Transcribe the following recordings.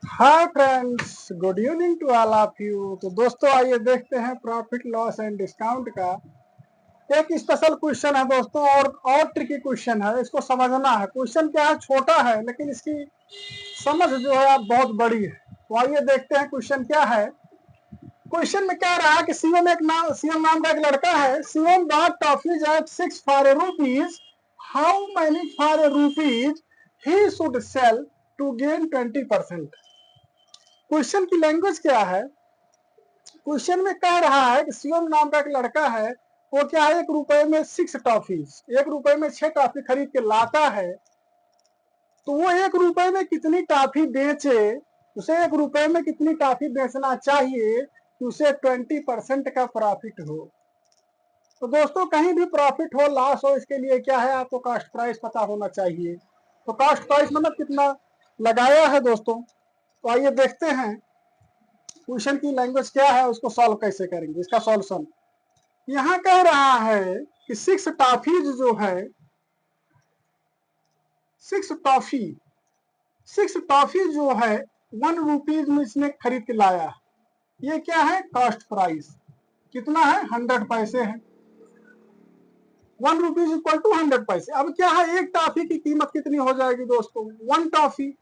Hi friends, good evening to all of you. तो दोस्तों आइए देखते हैं प्रॉफिट लॉस एंड डिस्काउंट का एक स्पेशल क्वेश्चन है दोस्तों। और ट्रिकी क्वेश्चन है, इसको समझना है। क्वेश्चन क्या है, छोटा है लेकिन इसकी समझ जो है बहुत बड़ी है। तो आइए देखते हैं क्वेश्चन क्या है। क्वेश्चन में क्या रहा है कि सीएम नाम का एक लड़का है। CM bought toffees at 6 for rupees. How many for rupees he should sell to gain 20%। Question की लैंग्वेज क्या है। क्वेश्चन में कह रहा है कि शिवम नाम का एक लड़का है। वो क्या है, 1 रुपए में 6 टॉफीज, 1 रुपए में 6 टॉफी खरीद के लाता है। तो वो 1 रुपए में कितनी टॉफी बेचे, उसे 1 रुपए में कितनी टॉफी बेचना चाहिए कि उसे 20% का प्रॉफिट हो। तो दोस्तों कहीं भी प्रॉफिट हो लॉस हो, इसके लिए क्या है, आपको कॉस्ट प्राइस पता होना चाहिए। तो कॉस्ट प्राइस मतलब कितना लगाया है दोस्तों। तो आइए देखते हैं क्वेश्चन की लैंग्वेज क्या है, उसको सॉल्व कैसे करेंगे। इसका सॉल्यूशन यहाँ कह रहा है कि 6 टॉफीज जो है, 6 टॉफी 6 टॉफी जो है 1 रुपीज में इसने खरीद के लाया। ये क्या है, कॉस्ट प्राइस कितना है, 100 पैसे है। 1 रुपीज इक्वल टू 100 पैसे। अब क्या है, एक टॉफी की कीमत कितनी हो जाएगी दोस्तों, 1 टॉफी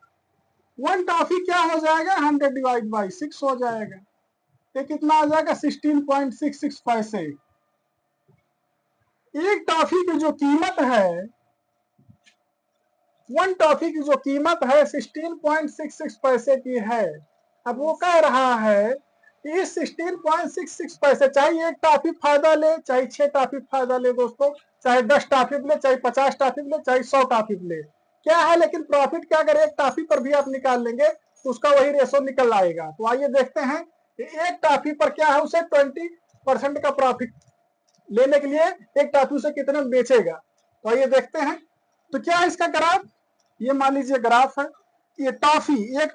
क्या हो जाएगा, 100 डिवाइड बाई 6 हो जाएगा। ये कितना आ जाएगा, 16.66 पैसे। एक टॉफी की जो कीमत है, 1 टॉफी की जो कीमत है 16.66 पैसे की है। अब वो कह रहा है कि इस 16.66 पैसे, चाहे एक टॉफी फायदा ले, चाहे 6 टॉफी फायदा ले दोस्तों, चाहे 10 टॉफी ले, चाहे 50 टॉफी ले, चाहे 100 टॉफी ले, क्या है, लेकिन प्रॉफिट क्या, अगर एक टॉफी पर भी आप निकाल लेंगे तो उसका वही रेशो निकल आएगा। तो आइए देखते हैं कि एक टॉफी पर क्या है, उसे 20% का प्रॉफिट लेने के लिए एक टॉफी से कितने बेचेगा। तो आइए देखते हैं। तो क्या है इसका ग्राफ, ये मान लीजिए ग्राफ है। ये टॉफी, एक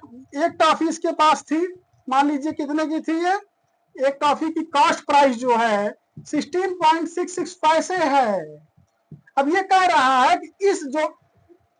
टॉफी इसके पास थी, मान लीजिए कितने की थी ये, एक टॉफी की कॉस्ट प्राइस जो है 16.66 पैसे है। अब ये कह रहा है कि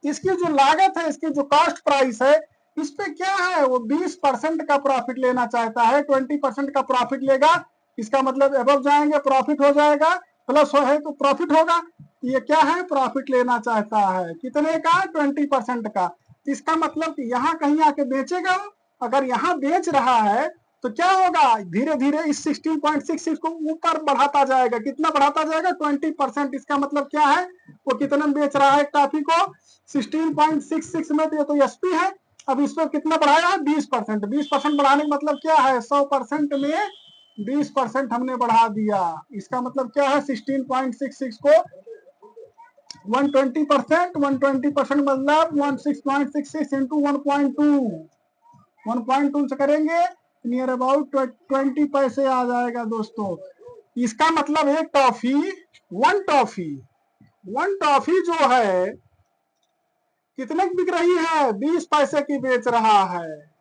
इसकी जो लागत है, इसकी जो कॉस्ट प्राइस है, इस पे क्या है, वो 20% का प्रॉफिट लेना चाहता है। 20% का प्रॉफिट लेगा, इसका मतलब एबव जाएंगे प्रॉफिट हो जाएगा, प्लस हो है तो प्रॉफिट होगा। ये क्या है, प्रॉफिट लेना चाहता है कितने का, 20% का। इसका मतलब कि यहाँ कहीं आके बेचेगा। अगर यहाँ बेच रहा है तो क्या होगा, धीरे धीरे इस 16.66 को ऊपर बढ़ाता जाएगा। कितना बढ़ाता जाएगा, 20%। इसका मतलब क्या है, वो कितना बेच रहा है टॉफी को, 16.66 में। तो ये तो एसपी है। अब इस पर कितना बढ़ाया है, 20%। 20% बढ़ाने का मतलब क्या है, 100% में 20% हमने बढ़ा दिया। इसका मतलब क्या है, 16.66 को 120%, 120% मतलब 16.66 इंटू 1.2 से करेंगे, नियर अबाउट 20 पैसे आ जाएगा दोस्तों। इसका मतलब एक टॉफी, वन टॉफी जो है कितने की बिक रही है, 20 पैसे की बेच रहा है।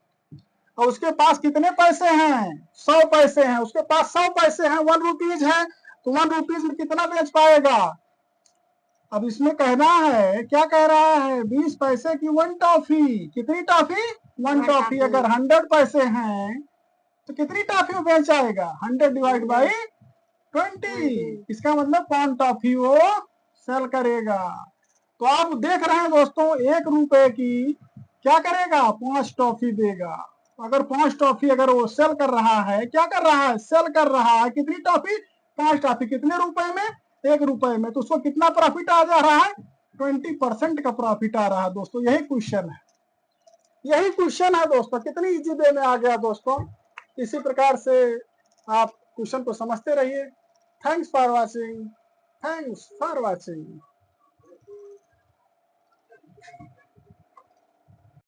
और उसके पास कितने पैसे हैं, 100 पैसे हैं। उसके पास 100 पैसे हैं, 1 रुपीज है, तो 1 रुपीज में कितना बेच पाएगा। अब इसमें कहना है, क्या कह रहा है, 20 पैसे की 1 टॉफी, कितनी टॉफी, 1 टॉफी। अगर 100 पैसे हैं तो कितनी टॉफी बेच आएगा, 100 डिवाइड बाई 20। इसका मतलब कौन टॉफी वो सेल करेगा। तो आप देख रहे हैं दोस्तों, 1 रुपए की क्या करेगा, 5 टॉफी देगा। अगर 5 टॉफी अगर वो सेल कर रहा है, क्या कर रहा है, सेल कर रहा है, कितनी टॉफी, 5 टॉफी, कितने रुपए में, 1 रुपए में। तो उसको कितना प्रॉफिट आ जा रहा है, 20% का प्रॉफिट आ रहा है दोस्तों। यही क्वेश्चन है दोस्तों। कितनी इजी वे में आ गया दोस्तों। इसी प्रकार से आप क्वेश्चन को समझते रहिए। Thanks for watching.